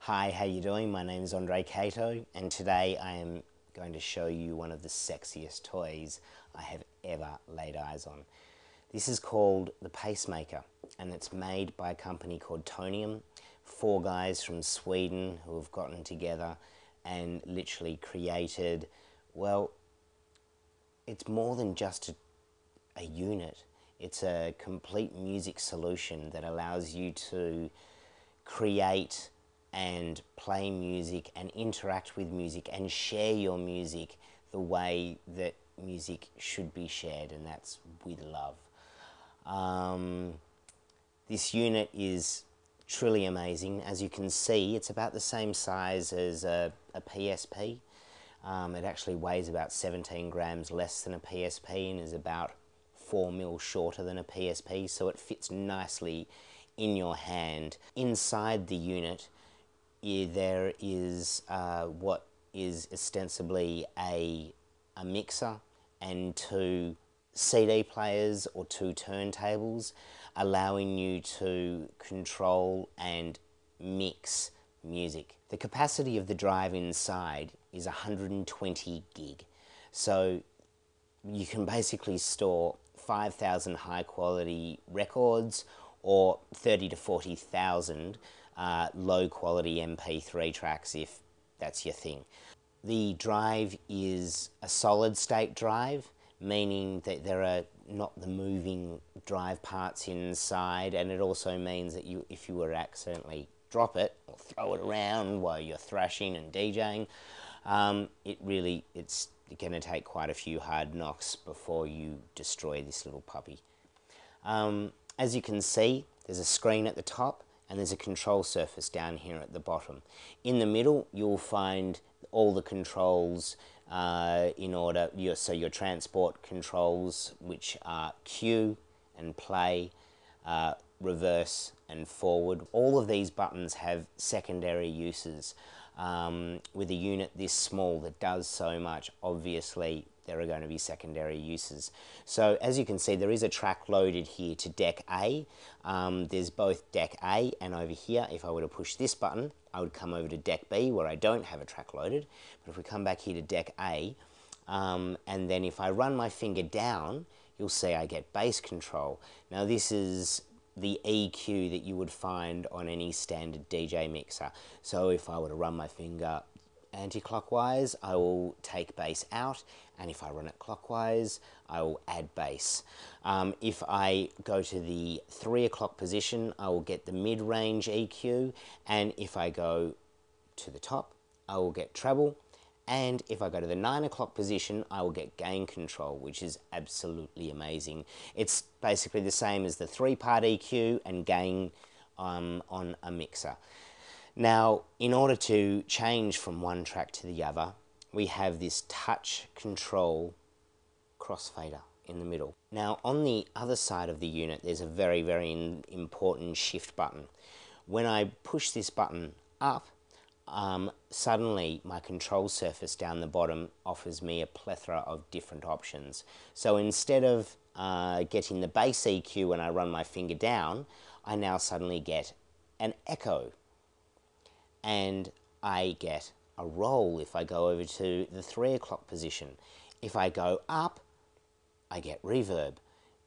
Hi, how you doing? My name is Cato, and today I am going to show you one of the sexiest toys I have ever laid eyes on. This is called the Pacemaker, and it's made by a company called Tonium. 4 guys from Sweden who have gotten together and literally created, well, it's more than just a unit. It's a complete music solution that allows you to create and play music and interact with music and share your music the way that music should be shared, and that's with love. This unit is truly amazing. As you can see, it's about the same size as a PSP. It actually weighs about 17 grams less than a PSP and is about 4 mil shorter than a PSP, so it fits nicely in your hand. Inside the unit, there is what is ostensibly a mixer and 2 CD players or 2 turntables, allowing you to control and mix music. The capacity of the drive inside is 120 gig, so you can basically store 5,000 high quality records or 30 to 40,000 low quality MP3 tracks if that's your thing. The drive is a solid state drive, meaning that there are not the moving drive parts inside, and it also means that if you were to accidentally drop it or throw it around while you're thrashing and DJing, it's going to take quite a few hard knocks before you destroy this little puppy. As you can see, there's a screen at the top and there's a control surface down here at the bottom. In the middle, you'll find all the controls so your transport controls, which are cue and play, reverse and forward. All of these buttons have secondary uses. With a unit this small that does so much, obviously there are going to be secondary uses. So as you can see, there is a track loaded here to deck A. There's both deck A and over here, if I were to push this button, I would come over to deck B where I don't have a track loaded. But if we come back here to deck A, and then if I run my finger down, you'll see I get bass control. Now this is the EQ that you would find on any standard DJ mixer. So if I were to run my finger anti-clockwise, I will take bass out, and if I run it clockwise, I will add bass. If I go to the 3 o'clock position, I will get the mid-range EQ, and if I go to the top, I will get treble, and if I go to the 9 o'clock position, I will get gain control, which is absolutely amazing. It's basically the same as the 3-part EQ and gain on a mixer. Now, in order to change from one track to the other, we have this touch control crossfader in the middle. Now, on the other side of the unit, there's a very, very important shift button. When I push this button up, suddenly my control surface down the bottom offers me a plethora of different options. So instead of getting the bass EQ when I run my finger down, I now suddenly get an echo. And I get a roll if I go over to the 3 o'clock position. If I go up, I get reverb.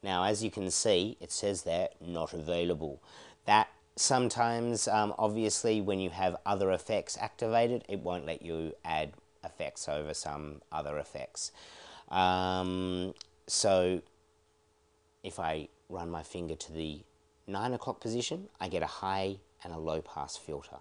Now, as you can see, it says there, not available. That sometimes, obviously, when you have other effects activated, it won't let you add effects over some other effects. So if I run my finger to the 9 o'clock position, I get a high and a low pass filter.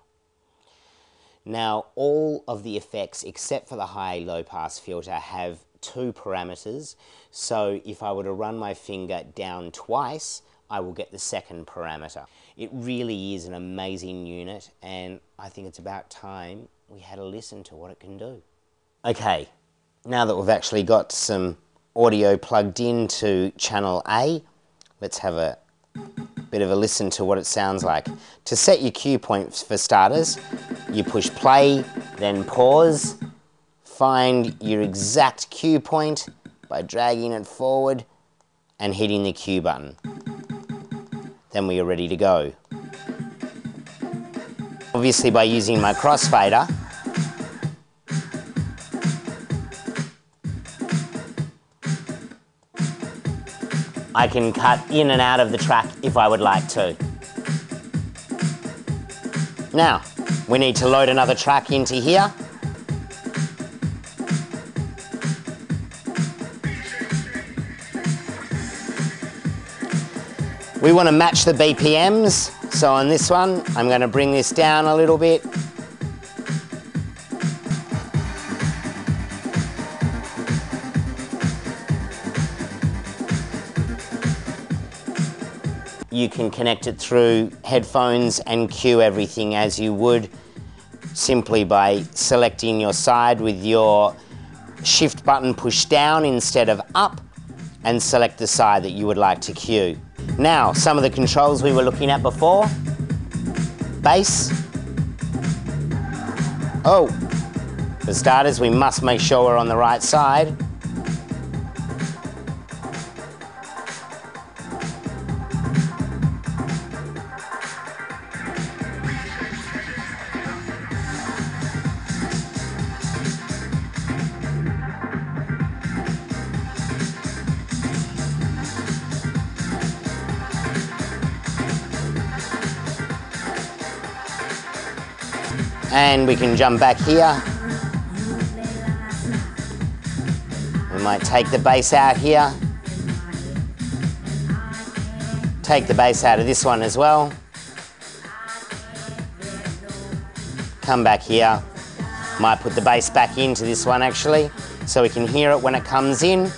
Now, all of the effects except for the high-low pass filter have 2 parameters. So if I were to run my finger down twice, I will get the 2nd parameter. It really is an amazing unit, and I think it's about time we had a listen to what it can do. Okay, now that we've actually got some audio plugged into channel A, let's have a bit of a listen to what it sounds like. To set your cue points for starters, you push play, then pause, find your exact cue point by dragging it forward and hitting the cue button. Then we are ready to go. Obviously by using my crossfader, I can cut in and out of the track if I would like to. Now, we need to load another track into here. We want to match the BPMs, so on this one, I'm going to bring this down a little bit. You can connect it through headphones and cue everything as you would simply by selecting your side with your shift button pushed down instead of up, and select the side that you would like to cue. Now, some of the controls we were looking at before. Bass. Oh, for starters, we must make sure we're on the right side. And we can jump back here. We might take the bass out here. Take the bass out of this one as well. Come back here. Might put the bass back into this one actually, so we can hear it when it comes in.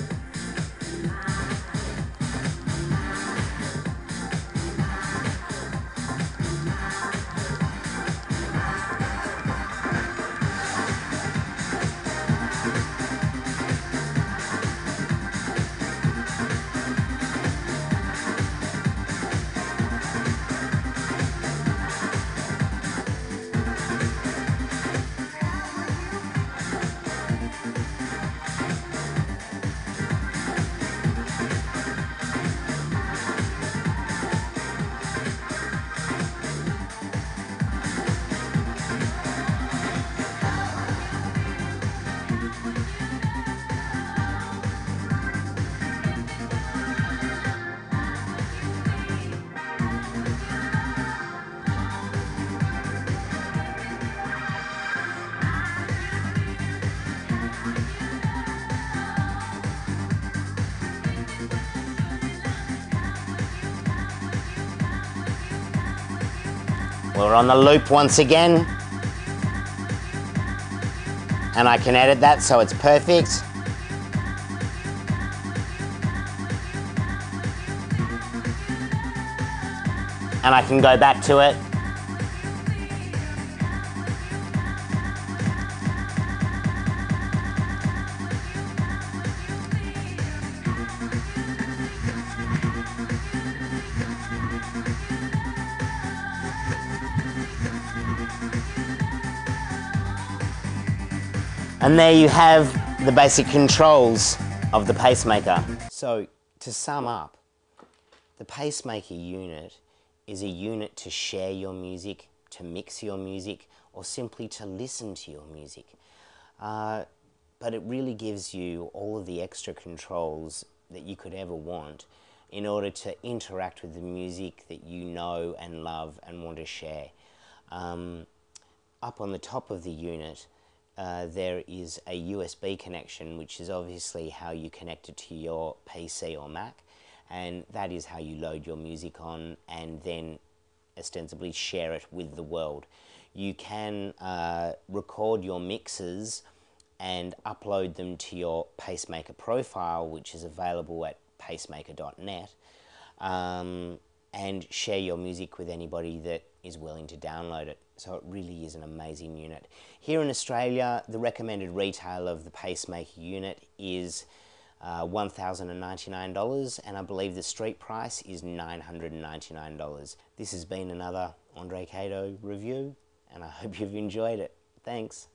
We're on the loop once again, and I can edit that so it's perfect. And I can go back to it. And there you have the basic controls of the Pacemaker. So, to sum up, the Pacemaker unit is a unit to share your music, to mix your music, or simply to listen to your music. But it really gives you all of the extra controls that you could ever want in order to interact with the music that you know and love and want to share. Up on the top of the unit, there is a USB connection, which is obviously how you connect it to your PC or Mac, and that is how you load your music on and then ostensibly share it with the world. You can record your mixes and upload them to your Pacemaker profile, which is available at pacemaker.net, and share your music with anybody that is willing to download it. So it really is an amazing unit. Here in Australia, the recommended retail of the Pacemaker unit is $1,099, and I believe the street price is $999. This has been another Andre Cato review, and I hope you've enjoyed it. Thanks.